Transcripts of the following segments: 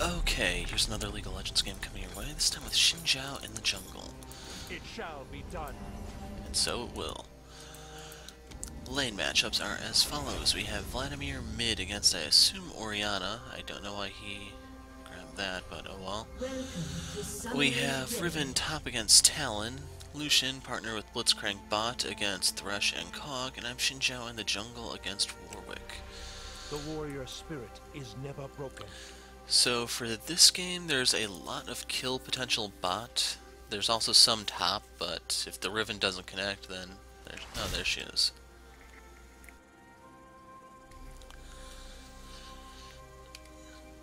Okay, here's another League of Legends game coming your way, this time with Xin Zhao in the jungle. It shall be done. And so it will. Lane matchups are as follows. We have Vladimir mid against, I assume, Orianna. I don't know why he grabbed that, but oh well. We have Riven top against Talon. Lucian partner with Blitzcrank bot against Thresh and Kog, and I'm Xin Zhao in the jungle against Warwick. The warrior spirit is never broken. So for this game, there's a lot of kill potential bot. There's also some top, but if the Riven doesn't connect, then oh, there she is.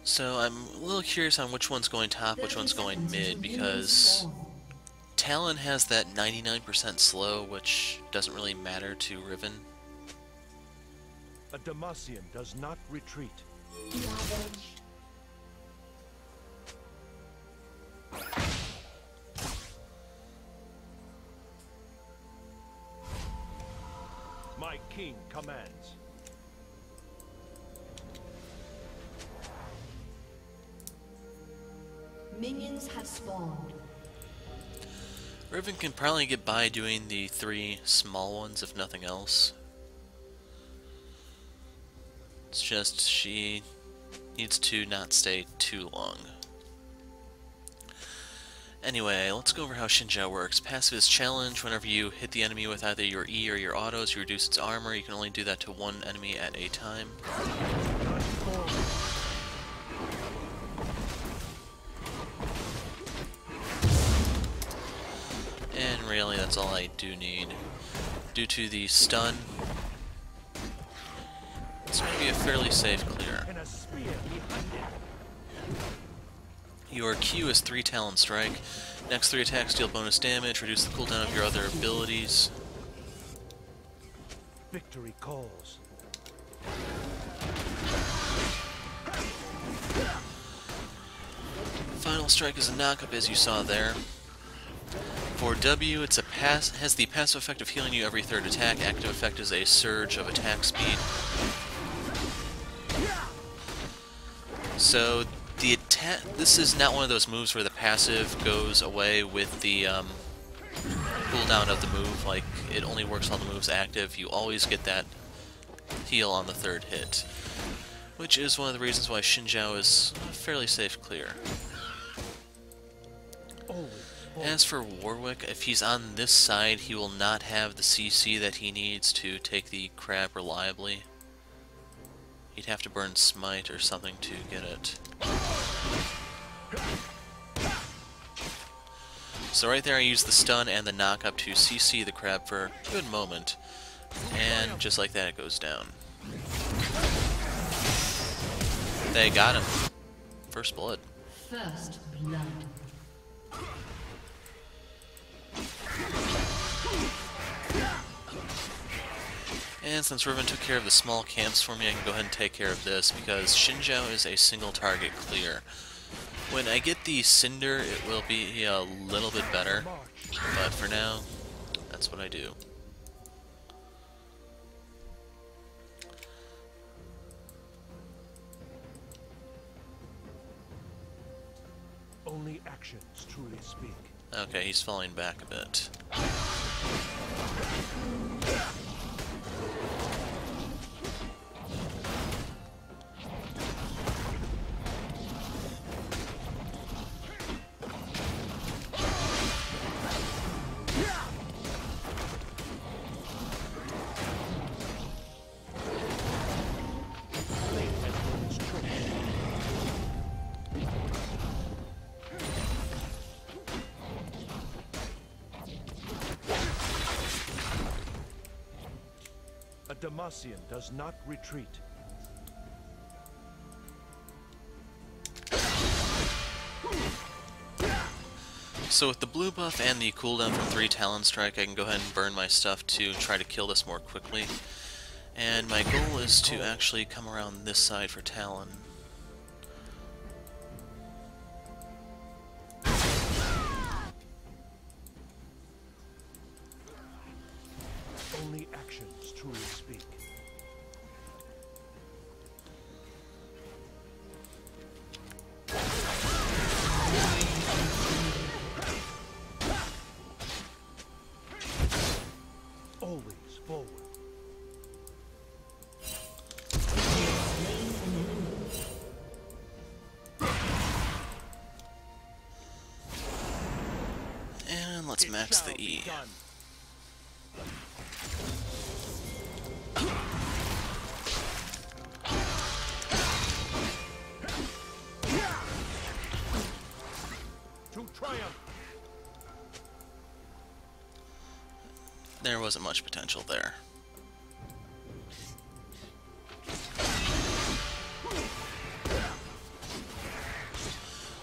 So I'm a little curious on which one's going top, which one's going mid, because Talon has that 99% slow, which doesn't really matter to Riven. A Demacian does not retreat. My king commands. Minions have spawned. Riven can probably get by doing the 3 small ones, if nothing else. It's just she needs to not stay too long. Anyway, let's go over how Xin Zhao works. Passive is challenge. Whenever you hit the enemy with either your E or your autos, you reduce its armor. You can only do that to one enemy at a time. And really, that's all I do need. Due to the stun, it's going to be a fairly safe clear. Your Q is 3 Talon Strike. Next 3 attacks deal bonus damage, reduce the cooldown of your other abilities. Victory calls. Final Strike is a knockup, as you saw there. For W, it's has the passive effect of healing you every 3rd attack. Active effect is a surge of attack speed. So the this is not one of those moves where the passive goes away with the cooldown of the move. Like, it only works while the move's active. You always get that heal on the 3rd hit, which is one of the reasons why Xin Zhao is a fairly safe clear. As for Warwick, if he's on this side, he will not have the CC that he needs to take the crab reliably. He'd have to burn Smite or something to get it. So right there I use the stun and the knock up to CC the crab for a good moment. And just like that it goes down. They got him. First blood. First blood. And since Riven took care of the small camps for me, I can go ahead and take care of this, because Xin Zhao is a single target clear. When I get the Cinder, it will be a little bit better, but for now, that's what I do. Only actions truly speak. Okay, he's falling back a bit. A Demacian does not retreat. So with the blue buff and the cooldown from 3 Talon Strike, I can go ahead and burn my stuff to try to kill this more quickly. And my goal is to actually come around this side for Talon. Only actions truly speak. let's max the E. To triumph. There wasn't much potential there.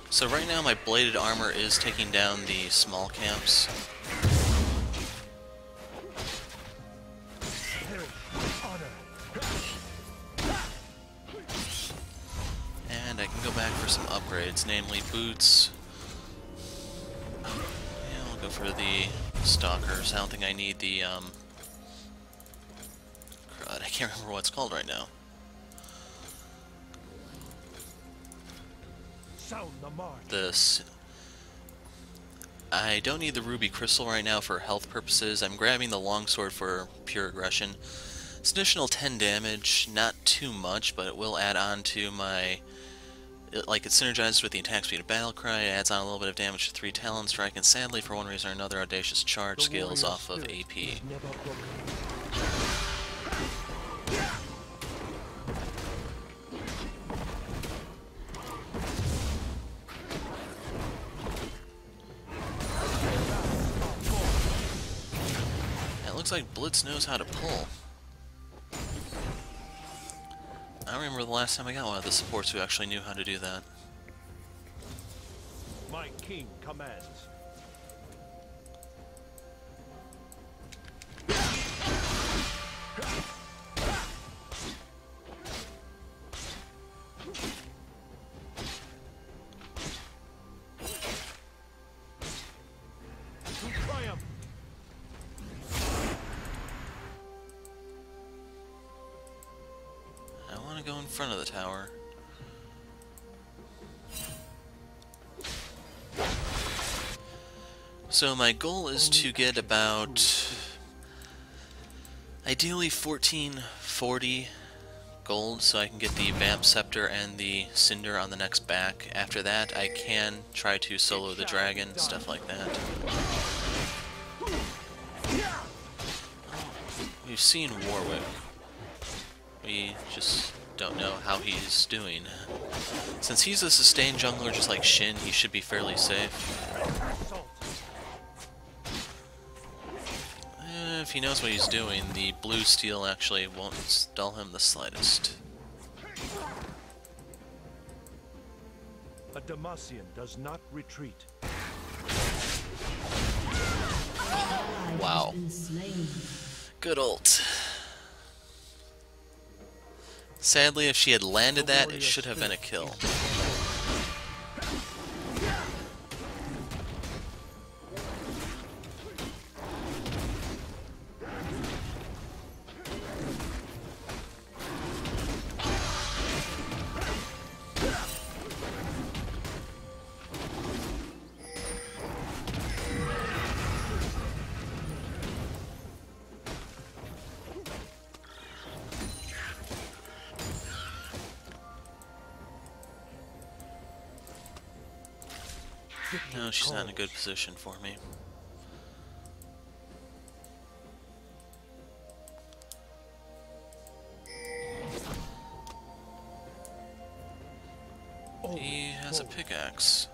So right now my bladed armor is taking down the small camps. And I can go back for some upgrades, namely boots. Yeah, I'll go for the stalkers. I don't think I need the, crud, I can't remember what it's called right now. Sound the march. This. I don't need the ruby crystal right now for health purposes. I'm grabbing the longsword for pure aggression. It's additional 10 damage, not too much, but it will add on to my... Like, it's synergized with the attack speed of Battlecry, it adds on a little bit of damage to 3 Talon Strike, and sadly, for one reason or another, Audacious Charge scales off of AP. Looks like Blitz knows how to pull. I don't remember the last time I got one of the supports who actually knew how to do that. My king commands. Go in front of the tower. So my goal is to get about ideally 1440 gold so I can get the Vamp Scepter and the Cinder on the next back. After that I can try to solo the dragon, stuff like that. We've seen Warwick. We just don't know how he's doing. Since he's a sustained jungler just like Xin, he should be fairly safe. If he knows what he's doing, the blue steel actually won't dull him the slightest. A Demacian does not retreat. Wow. Good ult. Sadly, if she had landed that, it should have been a kill. No, she's not in a good position for me. He has a pickaxe.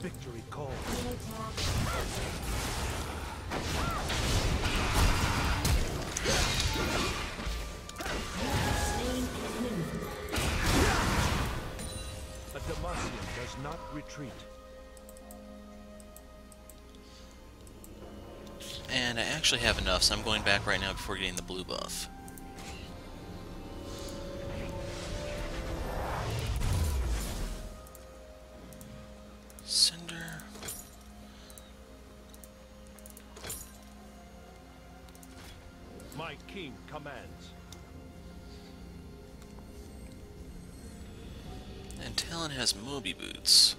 victory call. A Demacian does not retreat. And I actually have enough, so I'm going back right now before getting the blue buff. Cinder. My king commands. And Talon has Moby Boots.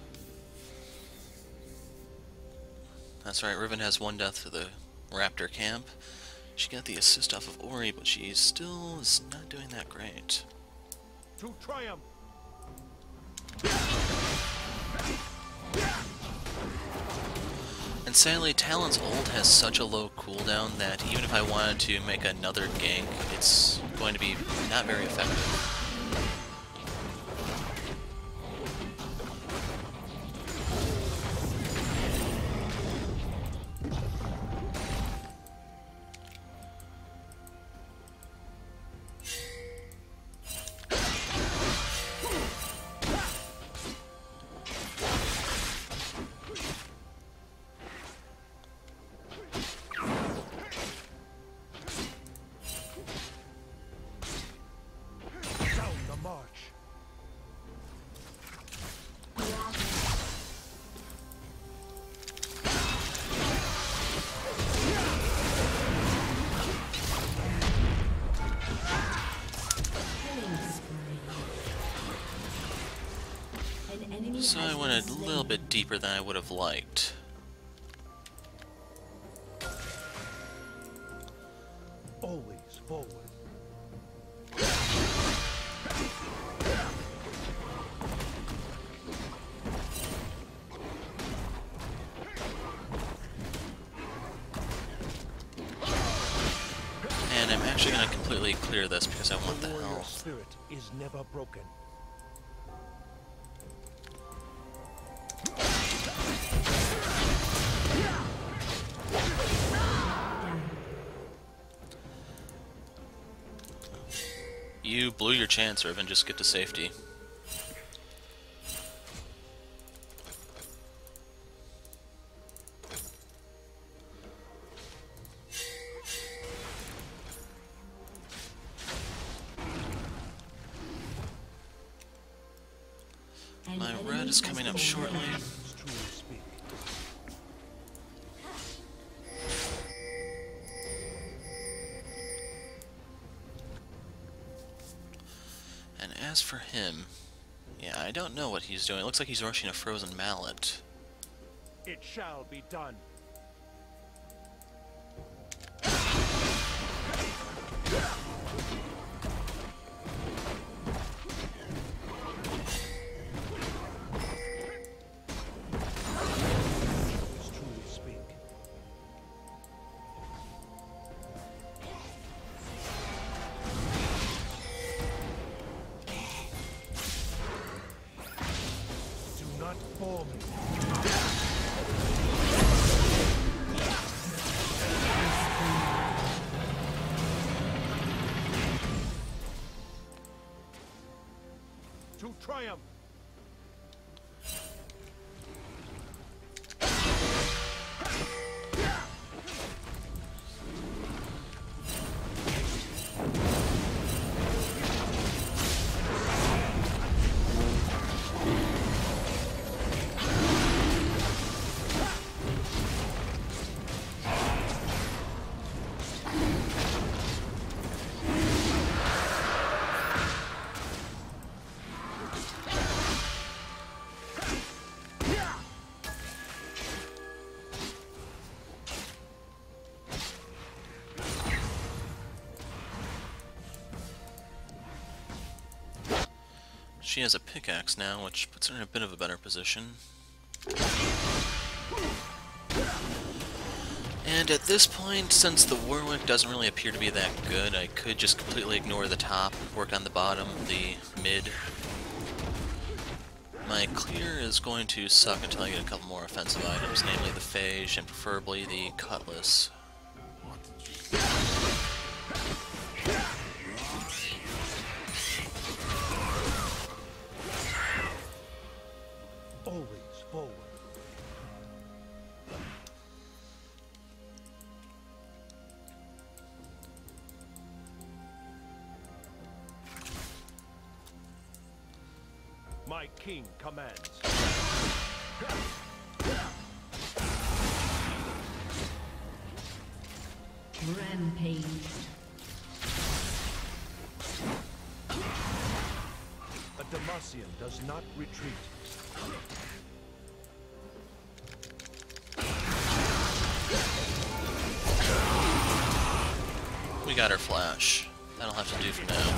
That's right, Riven has one death to the Raptor camp. She got the assist off of Ori, but she still is not doing that great. To triumph! And sadly, Talon's ult has such a low cooldown that even if I wanted to make another gank, it's going to be not very effective. So I went a little bit deeper than I would have liked. Always forward. And I'm actually going to completely clear this because I want the Warrior health. spirit is never broken. You blew your chance, Riven. Just get to safety. My red is coming up shortly. And as for him, yeah, I don't know what he's doing. It looks like he's rushing a Frozen Mallet. It shall be done. To triumph! She has a pickaxe now, which puts her in a bit of a better position. And at this point, since the Warwick doesn't really appear to be that good, I could just completely ignore the top, work on the bottom, the mid. My clear is going to suck until I get a couple more offensive items, namely the phage and preferably the cutlass. Always forward. My king commands. Rampage. A Demacian does not retreat. We got our flash. That'll have to do for now.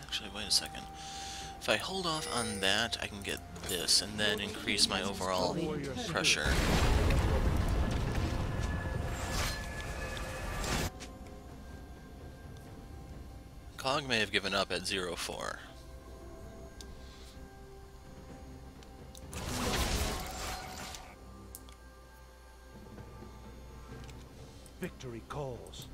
Actually, wait a second. If I hold off on that, I can get this, and then increase my overall pressure. Kog may have given up at 0-4. Victory calls.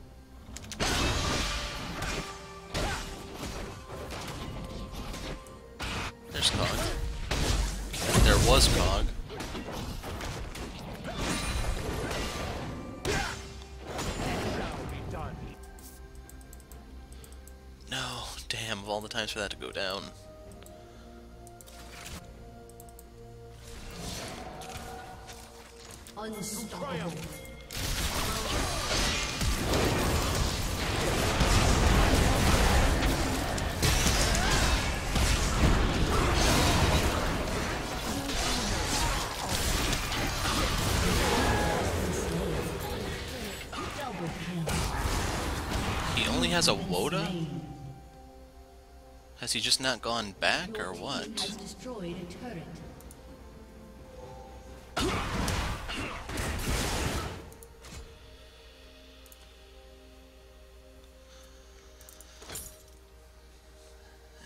There's Kog. There was Kog. Shall be done. No, damn, of all the times for that to go down. Unstoppable. He only has a Woda? Has he just not gone back, or what? Has destroyed a turret.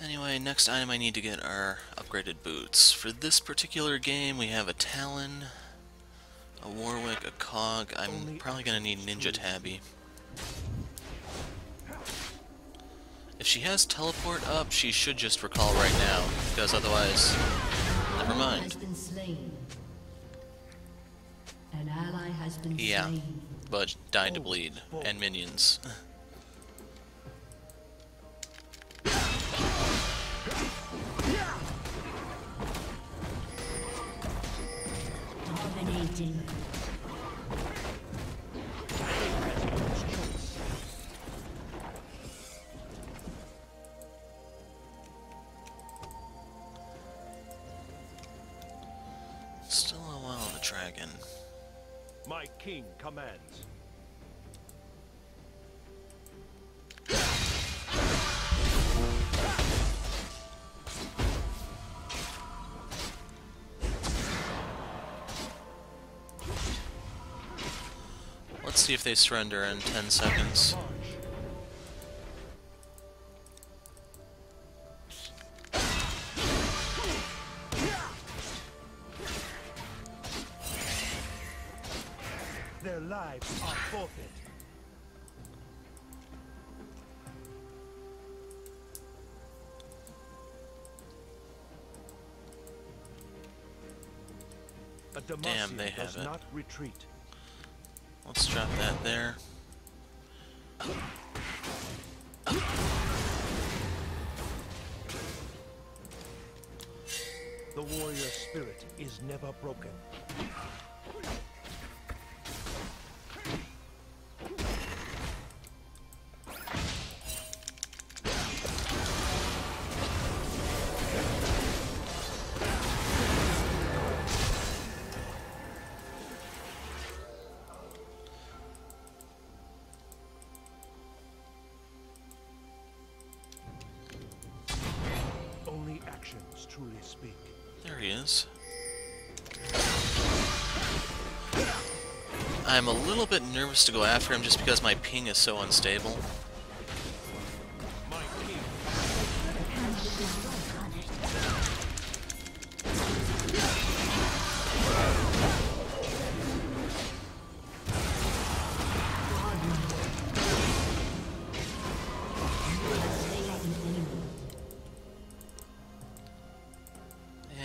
Anyway, next item I need to get are upgraded boots. For this particular game, we have a Talon, a Warwick, a Kog. I'm probably gonna need Ninja Tabby. If she has teleport up, she should just recall right now, because otherwise, never mind. Has been slain. An ally has been Yeah, slain. but died to bleed, and minions. Dominating. Still a while of a dragon. My king commands. Let's see if they surrender in 10 seconds. Their lives are forfeit. A Damn, they Demacian have does it. not retreat. Let's drop that there. The warrior spirit is never broken. is. I'm a little bit nervous to go after him just because my ping is so unstable. My king.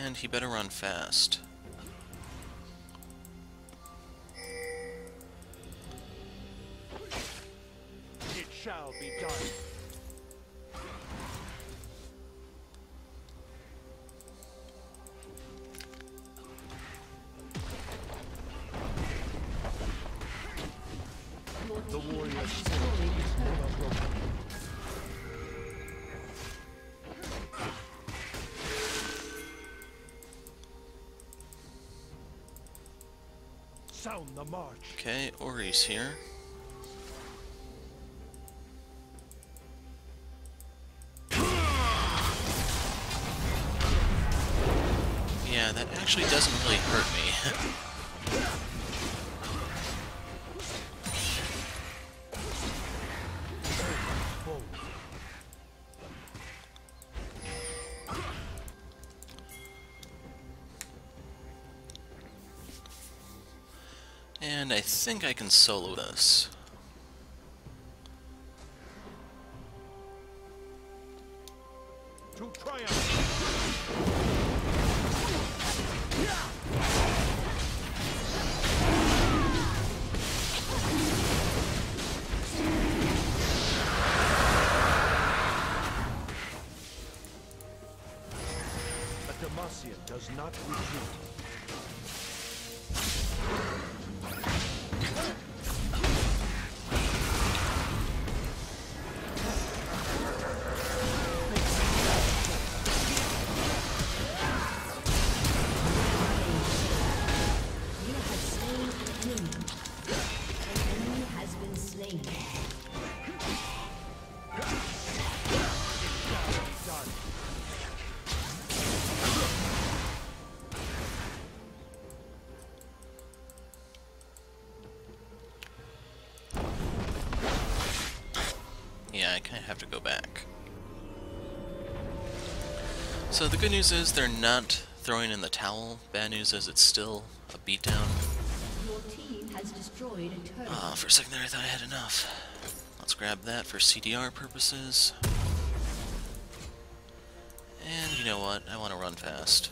And he better run fast. It shall be done. The warrior's spirit is never broken. Sound the march. Okay, Ori's here. Yeah, that actually doesn't really hurt me. And I think I can solo this. To triumph. A Demacian does not retreat. Yeah, I kind of have to go back. So the good news is they're not throwing in the towel. Bad news is it's still a beatdown. Your team has destroyed a turret. For a second there I thought I had enough. Let's grab that for CDR purposes. And you know what? I want to run fast.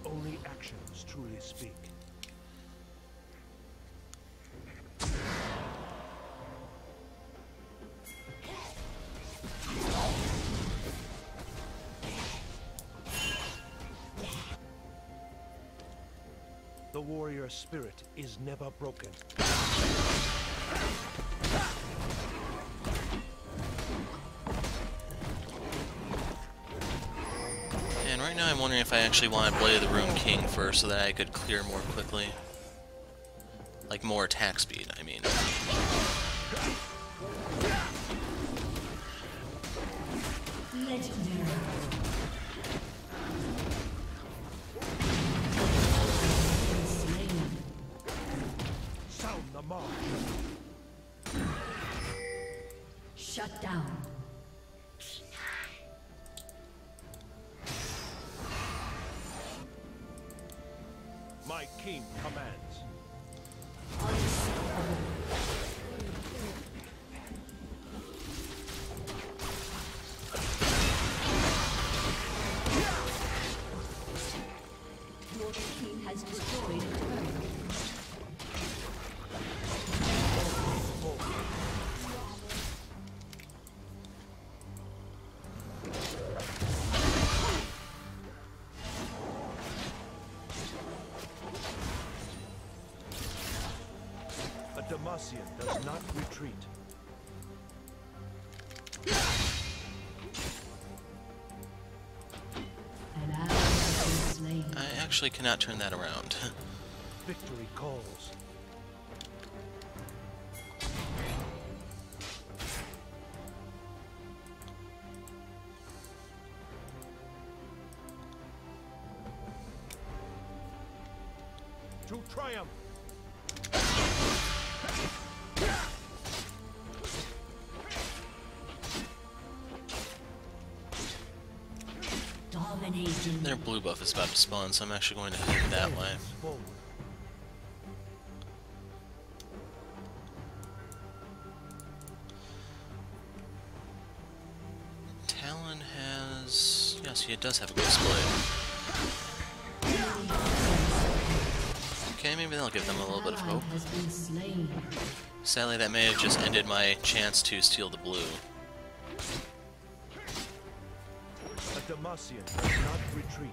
Only actions truly speak. The warrior spirit is never broken. And right now I'm wondering if I actually want to play the Room King first so that I could clear more quickly. Like more attack speed, I mean. Legendary. Sound the march. Shut down. My king commands. Your team has destroyed a turret. A Demacian does not retreat. An ally has been slain. I actually cannot turn that around. Victory calls. To triumph. Dominating. Their blue buff is about to spawn, so I'm actually going to head that way. Forward. Talon has... yes, he does have a Ghost Blade. Okay, maybe that'll give them a little bit of hope. Has been slain. Sadly, that may have just ended my chance to steal the blue. A Demacian does not retreat.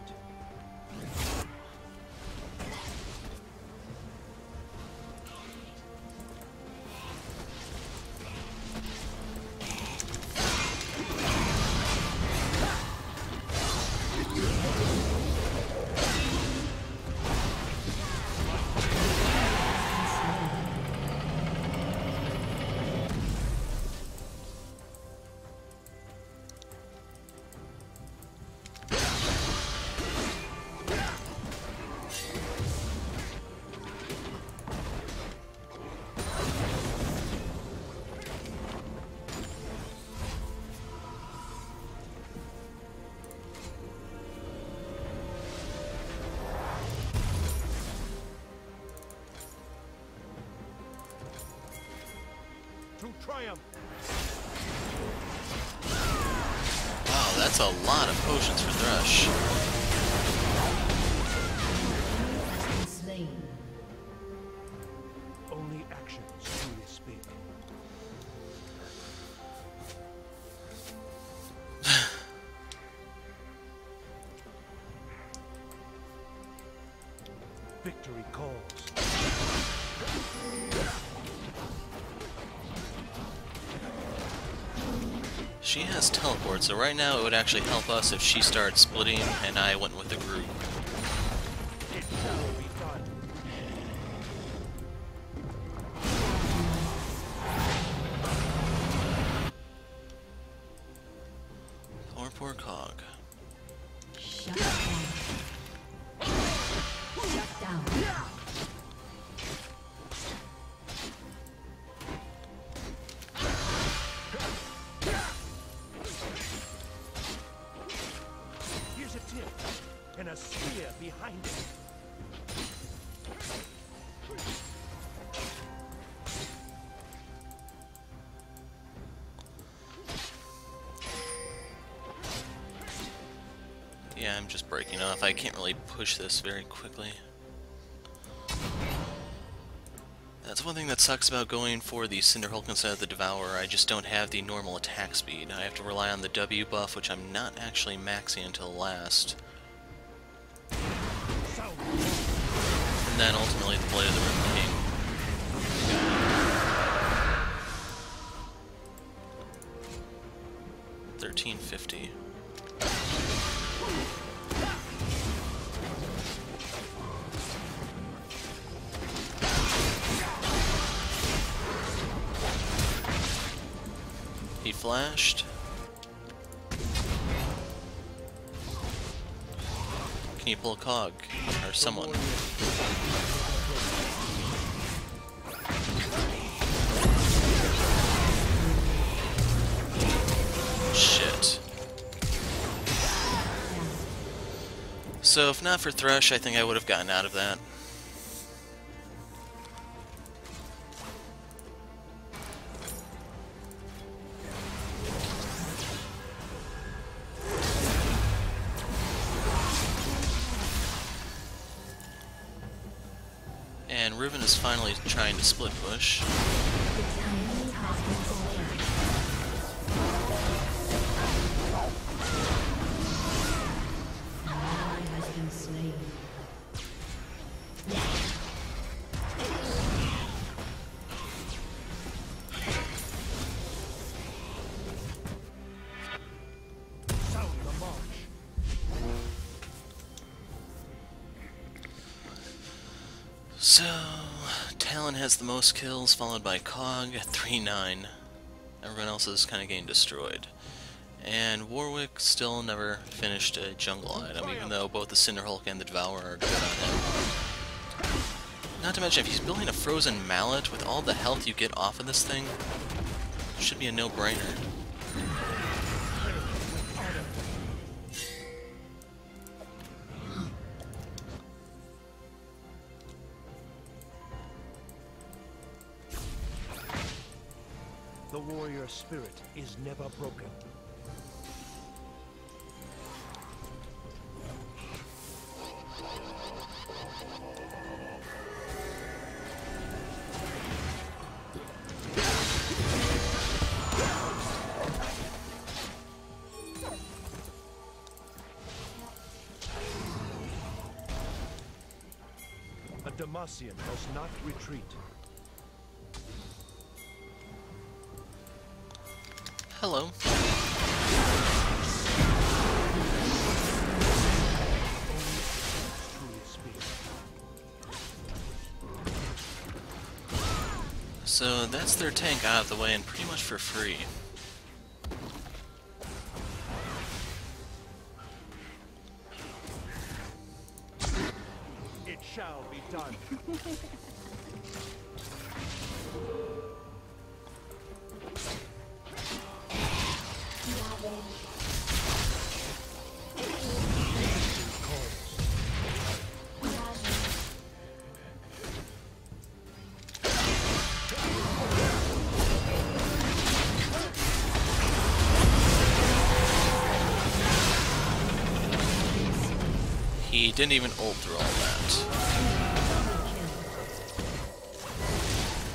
To triumph. Wow, that's a lot of potions for Thresh. Slain. Only actions truly speak. Victory calls. She has teleport, so right now it would actually help us if she started splitting and I went with the group. It shall be done. Poor Kog. Shut down. Shut down. Here's a tip, and a spear behind it. Yeah, I'm just breaking off. I can't really push this very quickly. That's one thing that sucks about going for the Cinderhulk instead of the Devourer. I just don't have the normal attack speed. I have to rely on the W buff, which I'm not actually maxing until last. And then ultimately the Blade of the Riven King. 1350. He flashed. Can you pull a Kog? Or someone? Shit. So if not for Thresh, I think I would have gotten out of that. And Riven is finally trying to split push. So, Talon has the most kills, followed by Kog at 3-9. Everyone else is kind of getting destroyed. And Warwick still never finished a jungle item, even though both the Cinderhulk and the Devourer are good on him. Not to mention, if he's building a Frozen Mallet, with all the health you get off of this thing, it should be a no-brainer. The warrior spirit is never broken. A Damasian does not retreat. Hello. So that's their tank out of the way and pretty much for free. It shall be done. He didn't even ult through all that.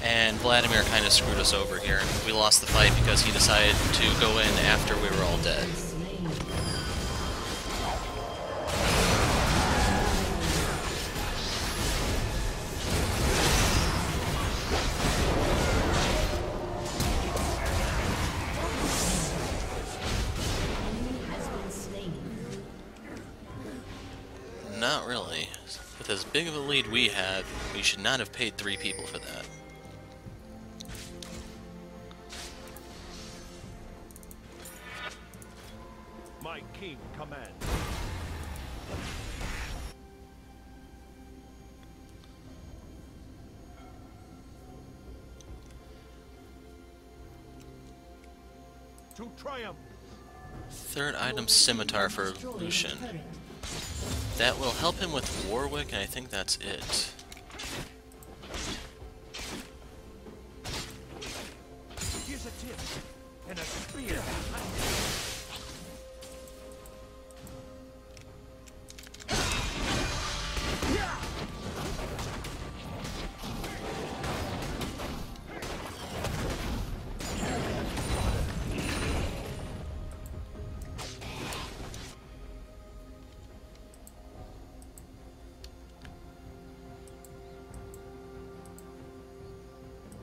And Vladimir kind of screwed us over here. We lost the fight because he decided to go in after we were all dead. Not really. With as big of a lead we had, we should not have paid 3 people for that. My king commands. To triumph. Third item, Scimitar for Lucian. That will help him with Warwick, and I think that's it. Here's a tip and a spear.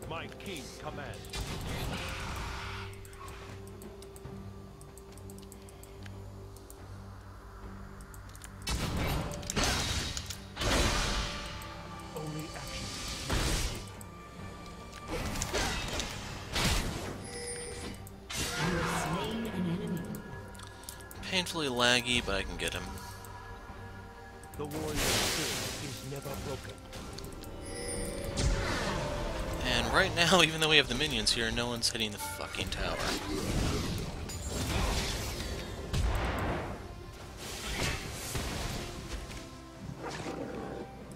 My king commands. Only action. You have slain an enemy. Painfully laggy, but I can get him. The warrior spirit is never broken. And right now, even though we have the minions here, no one's hitting the fucking tower.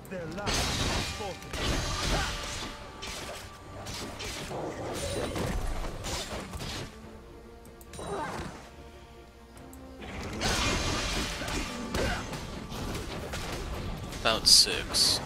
Their lives are forfeit. About 6.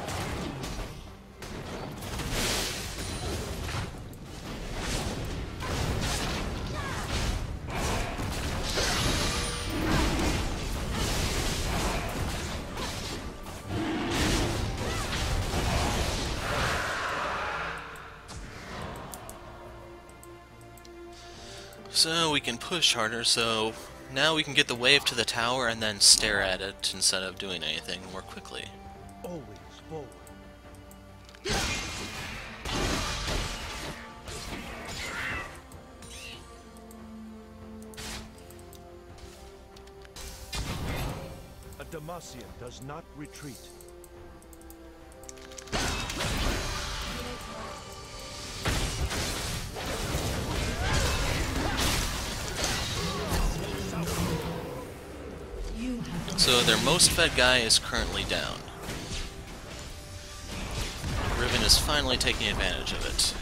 So we can push harder, so now we can get the wave to the tower and then stare at it instead of doing anything more quickly. Always forward. A Damasian does not retreat. So their most fed guy is currently down. Riven is finally taking advantage of it.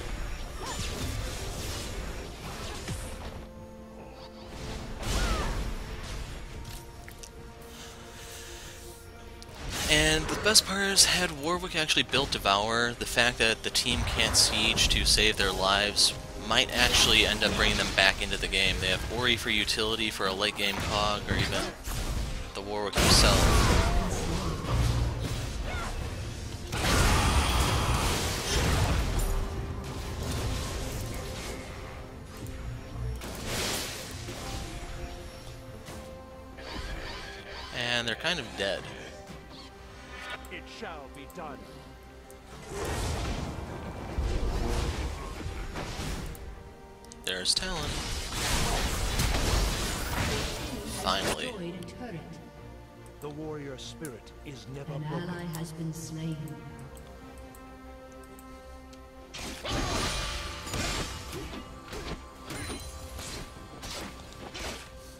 And the best part is, had Warwick actually built Devourer, the fact that the team can't siege to save their lives might actually end up bringing them back into the game. They have Ori for utility for a late game Kog, or even the Warwick himself. And they're kind of dead. It shall be done. There's Talon. Finally. Destroyed a turret. The warrior spirit is never An broken. ally has been slain.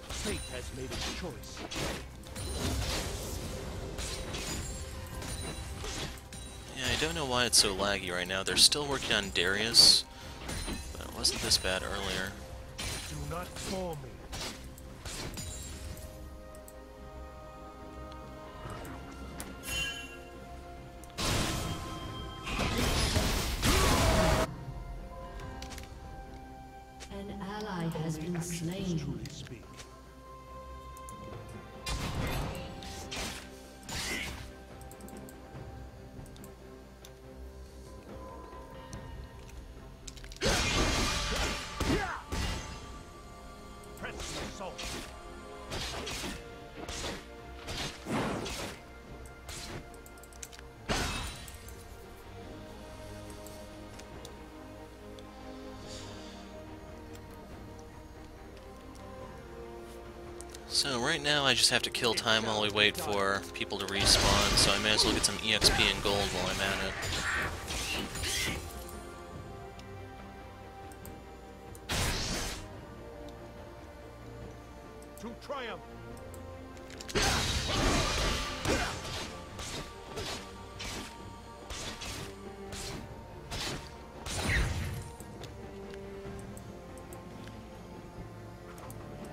Fate has made its choice. Yeah, I don't know why it's so laggy right now. They're still working on Darius, but it wasn't this bad earlier. Do not call me. An ally has been Actions slain. truly speak. Press the assault. So right now I just have to kill time while we wait for people to respawn, so I may as well get some EXP and gold while I'm at it. To triumph.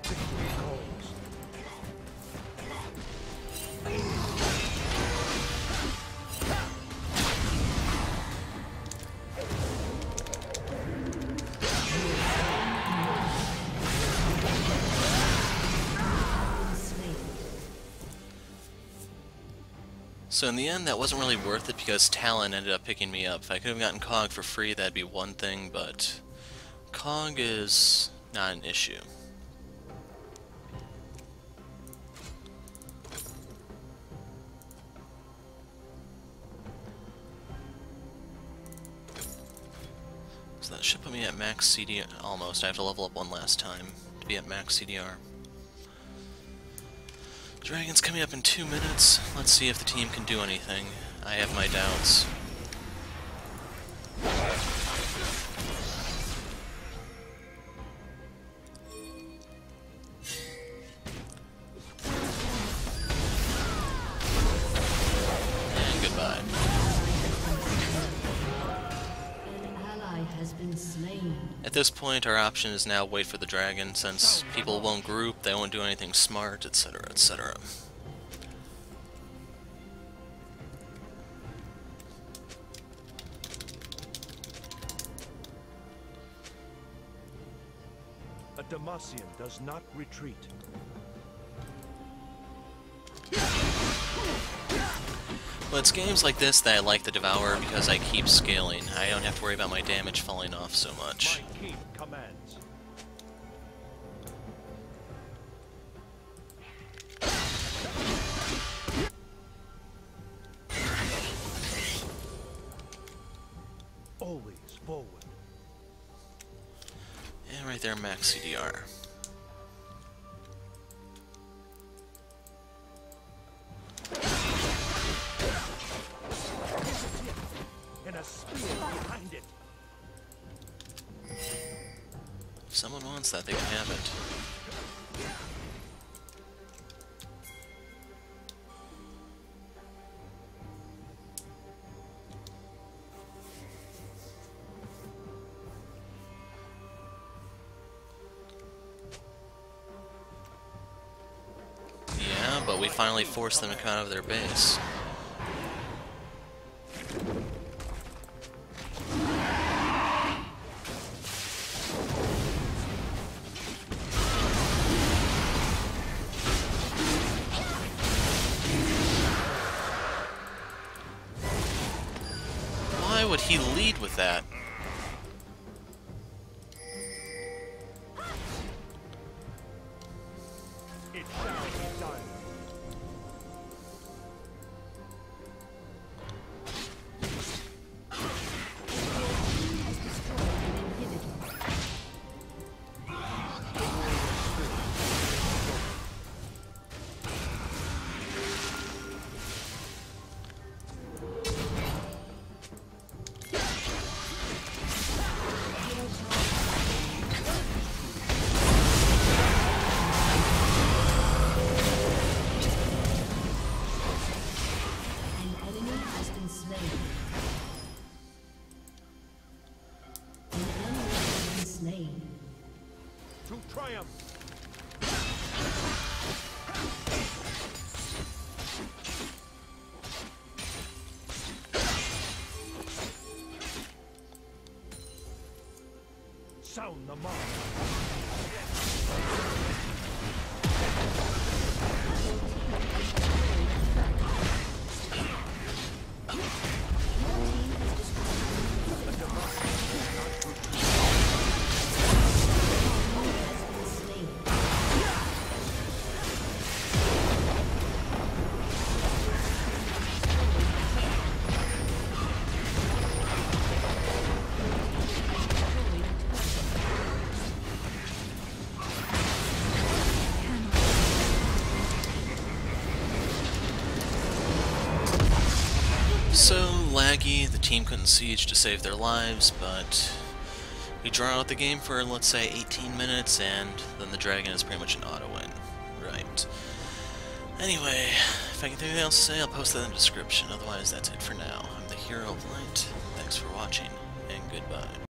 Victory calls. So in the end, that wasn't really worth it because Talon ended up picking me up. If I could have gotten Kog for free, that'd be one thing, but Kog is not an issue. So that should put me at max CDR, almost. I have to level up one last time to be at max CDR. Dragon's coming up in 2 minutes. Let's see if the team can do anything. I have my doubts. And goodbye. An ally has been slain. At this point, our option is now wait for the dragon, since people won't group, they won't do anything smart, etc., etc. A Demacian does not retreat. Well, it's games like this that I like the Devourer because I keep scaling. I don't have to worry about my damage falling off so much. My king commands. Always forward. And right there, max CDR. And a spear behind it. If someone wants that, they can have it. go. We finally forced them to come out of their base. Why would he lead with that? It shall be done. To triumph! Sound the mark! So laggy, the team couldn't siege to save their lives, but we draw out the game for, let's say, 18 minutes, and then the dragon is pretty much an auto-win. Right. Anyway, if I can think of anything else to say, I'll post that in the description. Otherwise, that's it for now. I'm the Hero of Light. Thanks for watching, and goodbye.